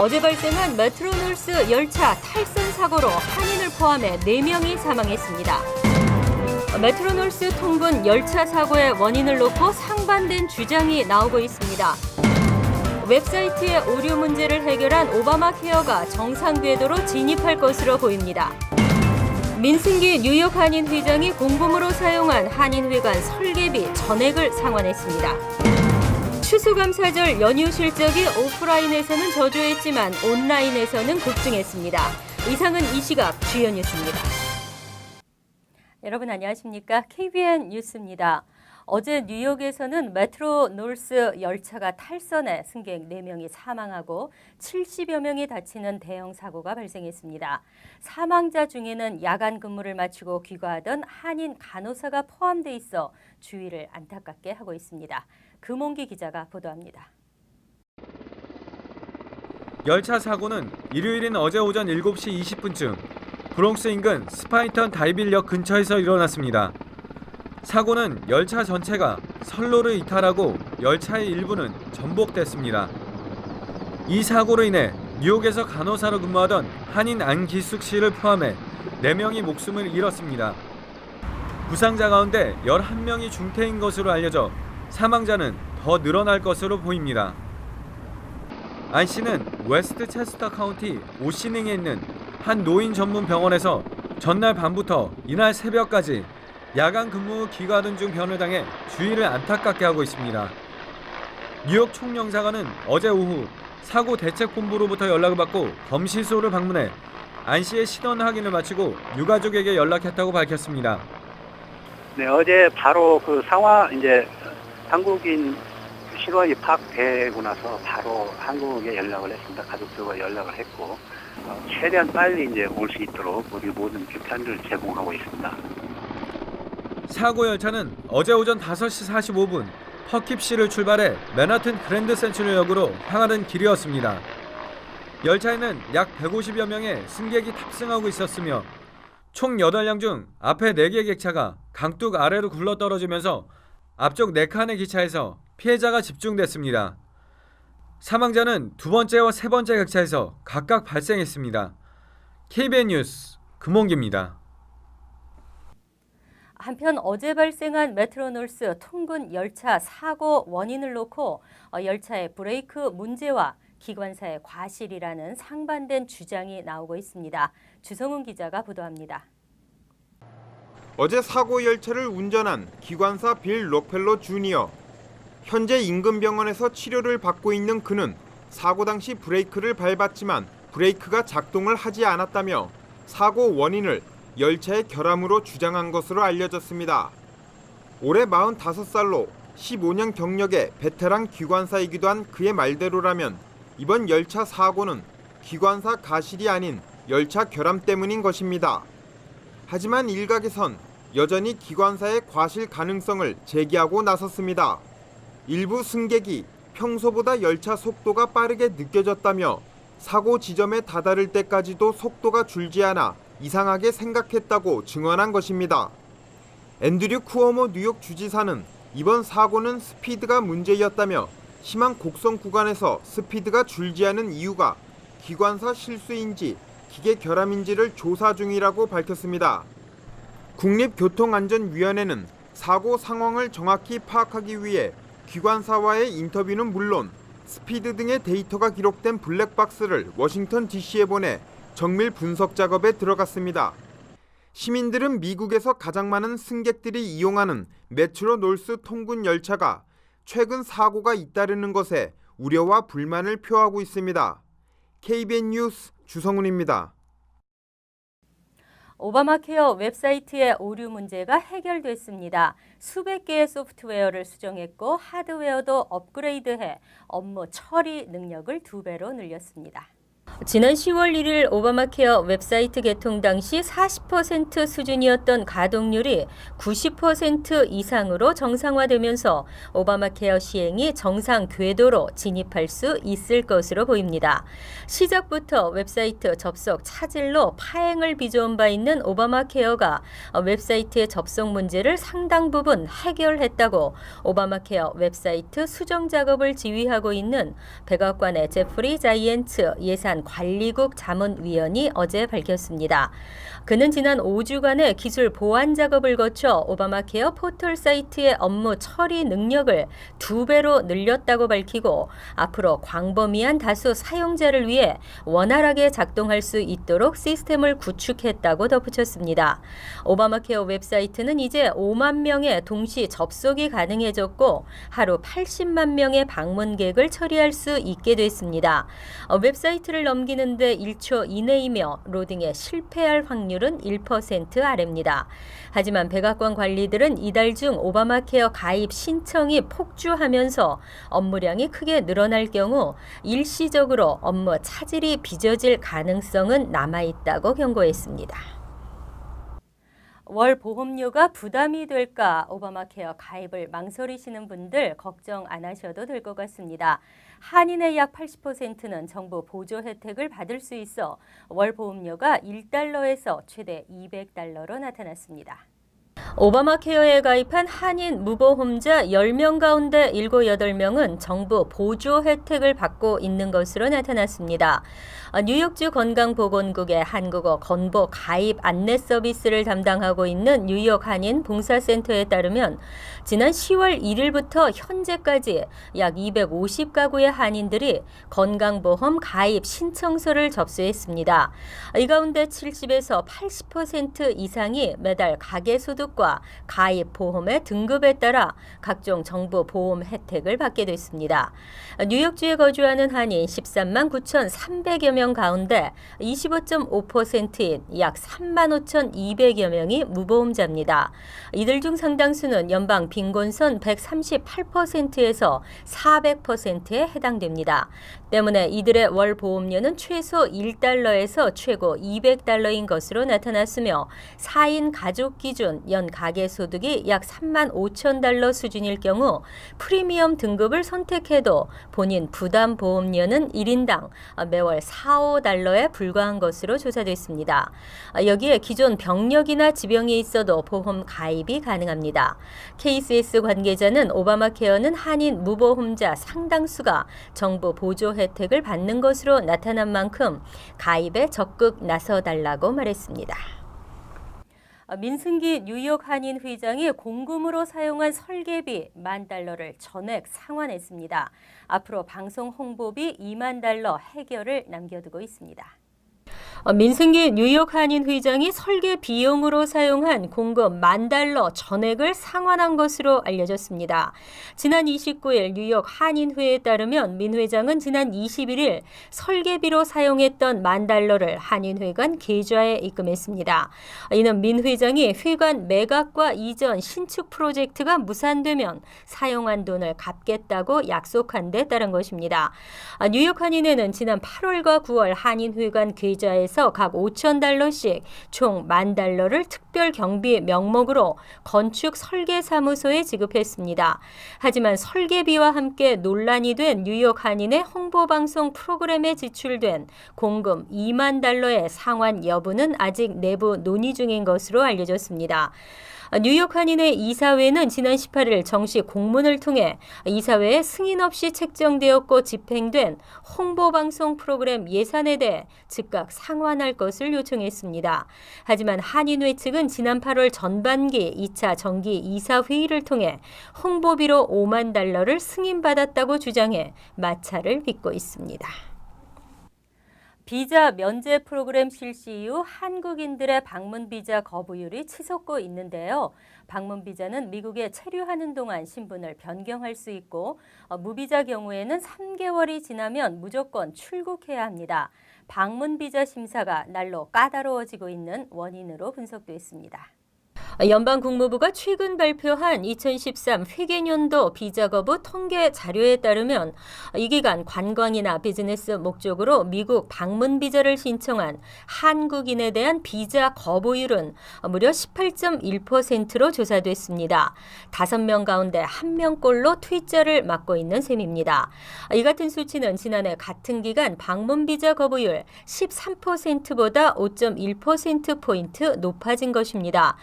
어제 발생한 메트로놀스 열차 탈선 사고로 한인을 포함해 4명이 사망했습니다. 메트로놀스 통근 열차 사고의 원인을 놓고 상반된 주장이 나오고 있습니다. 웹사이트의 오류 문제를 해결한 오바마 케어가 정상 궤도로 진입할 것으로 보입니다. 민승기 뉴욕 한인 회장이 공금으로 사용한 한인회관 설계비 전액을 상환했습니다. 추수감사절 연휴 실적이 오프라인에서는 저조했지만 온라인에서는 급증했습니다. 이상은 이 시각 주요 뉴스입니다. 여러분 안녕하십니까? KBN 뉴스입니다. 어제 뉴욕에서는 메트로 놀스 열차가 탈선해 승객 4명이 사망하고 70여 명이 다치는 대형 사고가 발생했습니다. 사망자 중에는 야간 근무를 마치고 귀가하던 한인 간호사가 포함돼 있어 주의를 안타깝게 하고 있습니다. 금홍기 기자가 보도합니다. 열차 사고는 일요일인 어제 오전 7시 20분쯤 브롱스 인근 스파이턴 다이빌역 근처에서 일어났습니다. 사고는 열차 전체가 선로를 이탈하고 열차의 일부는 전복됐습니다. 이 사고로 인해 뉴욕에서 간호사로 근무하던 한인 안기숙 씨를 포함해 4명이 목숨을 잃었습니다. 부상자 가운데 11명이 중태인 것으로 알려져 사망자는 더 늘어날 것으로 보입니다. 안 씨는 웨스트 체스터 카운티 오시닝에 있는 한 노인 전문 병원에서 전날 밤부터 이날 새벽까지 야간 근무 후 귀가하던 중 변을 당해 주의를 안타깝게 하고 있습니다. 뉴욕 총영사관은 어제 오후 사고 대책본부로부터 연락을 받고 검시소를 방문해 안 씨의 신원 확인을 마치고 유가족에게 연락했다고 밝혔습니다. 네, 어제 바로 그 상황 한국인 실원이 파악되고 나서 바로 한국에 연락을 했습니다. 가족들과 연락을 했고 최대한 빨리 올 수 있도록 우리 모든 규탄을 제공하고 있습니다. 사고 열차는 어제 오전 5시 45분 퍼킵시를 출발해 맨하튼 그랜드 센츄럴역으로 향하는 길이었습니다. 열차에는 약 150여 명의 승객이 탑승하고 있었으며 총 8량 중 앞에 4개 객차가 강둑 아래로 굴러떨어지면서 앞쪽 4칸의 기차에서 피해자가 집중됐습니다. 사망자는 두 번째와 세 번째 객차에서 각각 발생했습니다. KBN 뉴스 금홍기입니다. 한편 어제 발생한 메트로놀스 통근 열차 사고 원인을 놓고 열차의 브레이크 문제와 기관사의 과실이라는 상반된 주장이 나오고 있습니다. 주성훈 기자가 보도합니다. 어제 사고 열차를 운전한 기관사 빌 록펠러 주니어. 현재 인근 병원에서 치료를 받고 있는 그는 사고 당시 브레이크를 밟았지만 브레이크가 작동을 하지 않았다며 사고 원인을 열차의 결함으로 주장한 것으로 알려졌습니다. 올해 45살로 15년 경력의 베테랑 기관사이기도 한 그의 말대로라면 이번 열차 사고는 기관사 가실이 아닌 열차 결함 때문인 것입니다. 하지만 일각에선 여전히 기관사의 과실 가능성을 제기하고 나섰습니다. 일부 승객이 평소보다 열차 속도가 빠르게 느껴졌다며 사고 지점에 다다를 때까지도 속도가 줄지 않아 이상하게 생각했다고 증언한 것입니다. 앤드류 쿠오모 뉴욕 주지사는 이번 사고는 스피드가 문제였다며 심한 곡선 구간에서 스피드가 줄지 않은 이유가 기관사 실수인지 기계 결함인지를 조사 중이라고 밝혔습니다. 국립교통안전위원회는 사고 상황을 정확히 파악하기 위해 기관사와의 인터뷰는 물론 스피드 등의 데이터가 기록된 블랙박스를 워싱턴 DC에 보내 정밀 분석 작업에 들어갔습니다. 시민들은 미국에서 가장 많은 승객들이 이용하는 메트로 놀스 통근 열차가 최근 사고가 잇따르는 것에 우려와 불만을 표하고 있습니다. KBN 뉴스 주성훈입니다. 오바마 케어 웹사이트의 오류 문제가 해결됐습니다. 수백 개의 소프트웨어를 수정했고 하드웨어도 업그레이드해 업무 처리 능력을 2배로 늘렸습니다. 지난 10월 1일 오바마케어 웹사이트 개통 당시 40% 수준이었던 가동률이 90% 이상으로 정상화되면서 오바마케어 시행이 정상 궤도로 진입할 수 있을 것으로 보입니다. 시작부터 웹사이트 접속 차질로 파행을 빚어온 바 있는 오바마케어가 웹사이트의 접속 문제를 상당 부분 해결했다고 오바마케어 웹사이트 수정 작업을 지휘하고 있는 백악관의 제프리 자이언츠 예산 관리국 자문위원이 어제 밝혔습니다. 그는 지난 5주간의 기술 보완 작업을 거쳐 오바마케어 포털 사이트의 업무 처리 능력을 2배로 늘렸다고 밝히고 앞으로 광범위한 다수 사용자를 위해 원활하게 작동할 수 있도록 시스템을 구축했다고 덧붙였습니다. 오바마케어 웹사이트는 이제 5만 명의 동시 접속이 가능해졌고 하루 80만 명의 방문객을 처리할 수 있게 됐습니다. 웹사이트를 넘기는데 1초 이내이며 로딩에 실패할 확률은 1% 아래입니다. 하지만 백악관 관리들은 이달 중 오바마케어 가입 신청이 폭주하면서 업무량이 크게 늘어날 경우 일시적으로 업무 차질이 빚어질 가능성은 남아있다고 경고했습니다. 월 보험료가 부담이 될까 오바마케어 가입을 망설이시는 분들 걱정 안 하셔도 될 것 같습니다. 한인의 약 80%는 정부 보조 혜택을 받을 수 있어 월 보험료가 $1에서 최대 $200로 나타났습니다. 오바마케어에 가입한 한인 무보험자 10명 가운데 7, 8명은 정부 보조 혜택을 받고 있는 것으로 나타났습니다. 뉴욕주 건강보건국의 한국어 건보 가입 안내 서비스를 담당하고 있는 뉴욕 한인 봉사센터에 따르면 지난 10월 1일부터 현재까지 약 250가구의 한인들이 건강보험 가입 신청서를 접수했습니다. 이 가운데 70에서 80% 이상이 매달 가계소득과 가입 보험의 등급에 따라 각종 정부 보험 혜택을 받게 됐습니다. 뉴욕주에 거주하는 한인 13만 9,300여 명 가운데 25.5%인 약 3만 5,200여 명이 무보험자입니다. 이들 중 상당수는 연방 빈곤선 138%에서 400%에 해당됩니다. 때문에 이들의 월 보험료는 최소 $1에서 최고 $200인 것으로 나타났으며 4인 가족 기준 연 가계소득이 약 $3만 5천 수준일 경우 프리미엄 등급을 선택해도 본인 부담 보험료는 1인당 매월 $4, $5에 불과한 것으로 조사됐습니다. 여기에 기존 병력이나 지병이 있어도 보험 가입이 가능합니다. KCS 관계자는 오바마케어는 한인 무보험자 상당수가 정부 보조 혜택을 받는 것으로 나타난 만큼 가입에 적극 나서달라고 말했습니다. 민승기 뉴욕 한인 회장이 공금으로 사용한 설계비 $10,000를 전액 상환했습니다. 앞으로 방송 홍보비 $20,000 해결을 남겨두고 있습니다. 민승기 뉴욕 한인 회장이 설계 비용으로 사용한 공금 $10,000 전액을 상환한 것으로 알려졌습니다. 지난 29일 뉴욕 한인회에 따르면 민 회장은 지난 21일 설계비로 사용했던 $10,000를 한인회관 계좌에 입금했습니다. 이는 민 회장이 회관 매각과 이전 신축 프로젝트가 무산되면 사용한 돈을 갚겠다고 약속한 데 따른 것입니다. 뉴욕 한인회는 지난 8월과 9월 한인회관 계좌에서 각 $5,000씩 총 $10,000를 특별 경비 명목으로 건축 설계 사무소에 지급했습니다. 하지만 설계비와 함께 논란이 된 뉴욕 한인의 홍보방송 프로그램에 지출된 공금 $20,000의 상환 여부는 아직 내부 논의 중인 것으로 알려졌습니다. 뉴욕 한인회 이사회는 지난 18일 정식 공문을 통해 이사회에 승인 없이 책정되었고 집행된 홍보방송 프로그램 예산에 대해 즉각 상환할 것을 요청했습니다. 하지만 한인회 측은 지난 8월 전반기 2차 정기 이사회의를 통해 홍보비로 $50,000를 승인받았다고 주장해 마찰을 빚고 있습니다. 비자 면제 프로그램 실시 이후 한국인들의 방문 비자 거부율이 치솟고 있는데요. 방문 비자는 미국에 체류하는 동안 신분을 변경할 수 있고 무비자 경우에는 3개월이 지나면 무조건 출국해야 합니다. 방문 비자 심사가 날로 까다로워지고 있는 원인으로 분석됐습니다. 연방 국무부가 최근 발표한 2013 회계연도 비자 거부 통계 자료에 따르면 이 기간 관광이나 비즈니스 목적으로 미국 방문 비자를 신청한 한국인에 대한 비자 거부율은 무려 18.1%로 조사됐습니다. 5명 가운데 1명꼴로 퇴짜를 맞고 있는 셈입니다. 이 같은 수치는 지난해 같은 기간 방문 비자 거부율 13%보다 5.1%포인트 높아진 것입니다.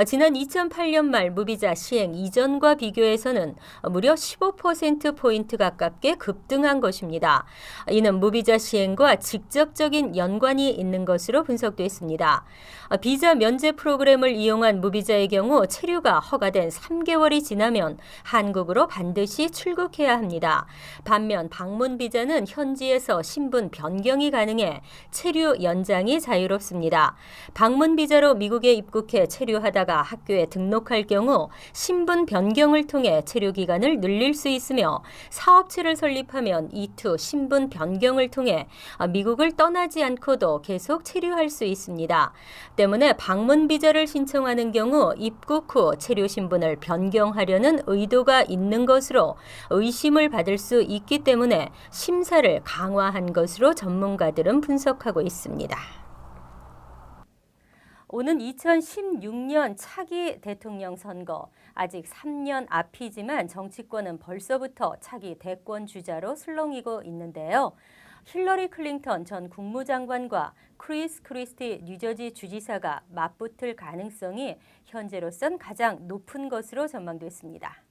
지난 2008년 말 무비자 시행 이전과 비교해서는 무려 15%포인트 가깝게 급등한 것입니다. 이는 무비자 시행과 직접적인 연관이 있는 것으로 분석됐습니다. 비자 면제 프로그램을 이용한 무비자의 경우 체류가 허가된 3개월이 지나면 한국으로 반드시 출국해야 합니다. 반면 방문 비자는 현지에서 신분 변경이 가능해 체류 연장이 자유롭습니다. 방문 비자로 미국에 입국해 체류하다가 학교에 등록할 경우 신분 변경을 통해 체류 기간을 늘릴 수 있으며 사업체를 설립하면 이투 신분 변경을 통해 미국을 떠나지 않고도 계속 체류할 수 있습니다. 때문에 방문 비자를 신청하는 경우 입국 후 체류 신분을 변경하려는 의도가 있는 것으로 의심을 받을 수 있기 때문에 심사를 강화한 것으로 전문가들은 분석하고 있습니다. 오는 2016년 차기 대통령 선거, 아직 3년 앞이지만 정치권은 벌써부터 차기 대권 주자로 술렁이고 있는데요. 힐러리 클린턴 전 국무장관과 크리스 크리스티 뉴저지 주지사가 맞붙을 가능성이 현재로선 가장 높은 것으로 전망됐습니다.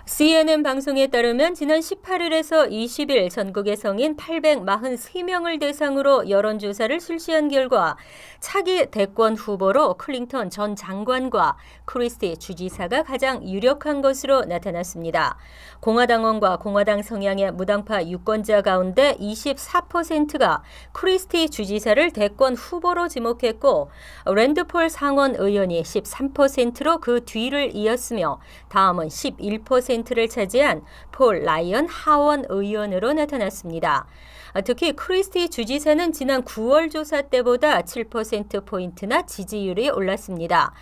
CNN 방송에 따르면 지난 18일에서 20일 전국의 성인 843명을 대상으로 여론조사를 실시한 결과 차기 대권 후보로 클린턴 전 장관과 크리스티 주지사가 가장 유력한 것으로 나타났습니다. 공화당원과 공화당 성향의 무당파 유권자 가운데 24%가 크리스티 주지사를 대권 후보로 지목했고 랜드폴 상원 의원이 13%로 그 뒤를 이었으며 다음은 11%를 차지한 폴 라이언 하원 의원으로 나타났습니다. 특히 크리스티 주지사는 지난 9월 조사 때보다 7%포인트나 지지율이 올랐습니다.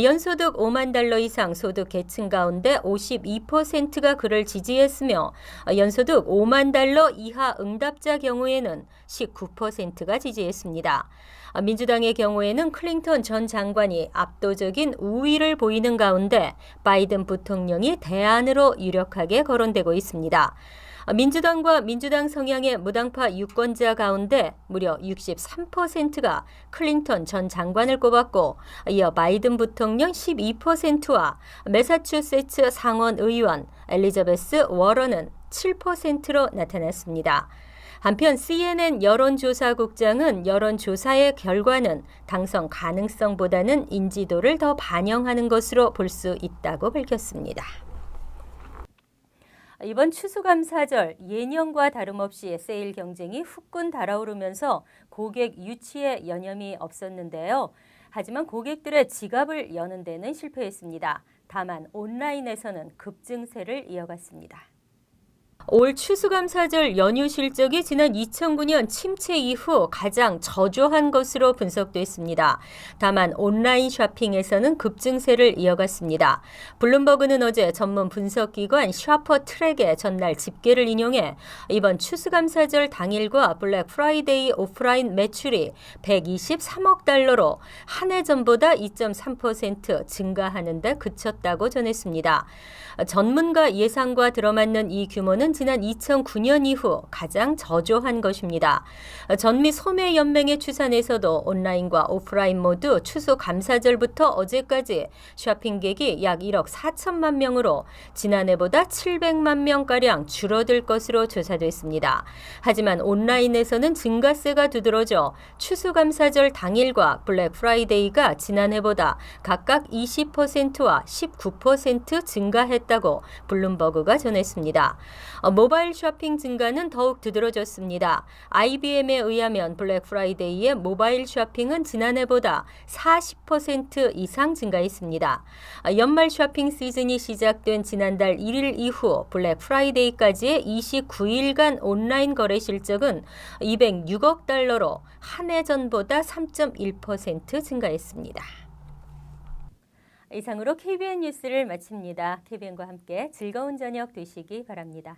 연소득 5만 달러 이상 소득 계층 가운데 52%가 그를 지지했으며 연소득 5만 달러 이하 응답자 경우에는 19%가 지지했습니다. 민주당의 경우에는 클린턴 전 장관이 압도적인 우위를 보이는 가운데 바이든 부통령이 대안으로 유력하게 거론되고 있습니다. 민주당과 민주당 성향의 무당파 유권자 가운데 무려 63%가 클린턴 전 장관을 꼽았고 이어 바이든 부통령 12%와 매사추세츠 상원 의원 엘리자베스 워런은 7%로 나타났습니다. 한편 CNN 여론조사국장은 여론조사의 결과는 당선 가능성보다는 인지도를 더 반영하는 것으로 볼 수 있다고 밝혔습니다. 이번 추수감사절 예년과 다름없이 세일 경쟁이 후끈 달아오르면서 고객 유치에 여념이 없었는데요. 하지만 고객들의 지갑을 여는 데는 실패했습니다. 다만 온라인에서는 급증세를 이어갔습니다. 올 추수감사절 연휴 실적이 지난 2009년 침체 이후 가장 저조한 것으로 분석됐습니다. 다만 온라인 쇼핑에서는 급증세를 이어갔습니다. 블룸버그는 어제 전문 분석기관 샤퍼 트랙의 전날 집계를 인용해 이번 추수감사절 당일과 블랙 프라이데이 오프라인 매출이 123억 달러로 한 해 전보다 2.3% 증가하는 데 그쳤다고 전했습니다. 전문가 예상과 들어맞는 이 규모는 지난 2009년 이후 가장 저조한 것입니다. 전미 소매연맹의 추산에서도 온라인과 오프라인 모두 추수 감사절부터 어제까지 쇼핑객이 약 1억 4천만 명으로 지난해보다 700만 명가량 줄어들 것으로 조사됐습니다. 하지만 온라인에서는 증가세가 두드러져 추수감사절 당일과 블랙 프라이데이가 지난해보다 각각 20%와 19% 증가했다고 블룸버그가 전했습니다. 모바일 쇼핑 증가는 더욱 두드러졌습니다. IBM에 의하면 블랙 프라이데이의 모바일 쇼핑은 지난해보다 40% 이상 증가했습니다. 연말 쇼핑 시즌이 시작된 지난달 1일 이후 블랙 프라이데이까지의 29일간 온라인 거래 실적은 206억 달러로 한 해 전보다 3.1% 증가했습니다. 이상으로 KBN 뉴스를 마칩니다. KBN과 함께 즐거운 저녁 되시기 바랍니다.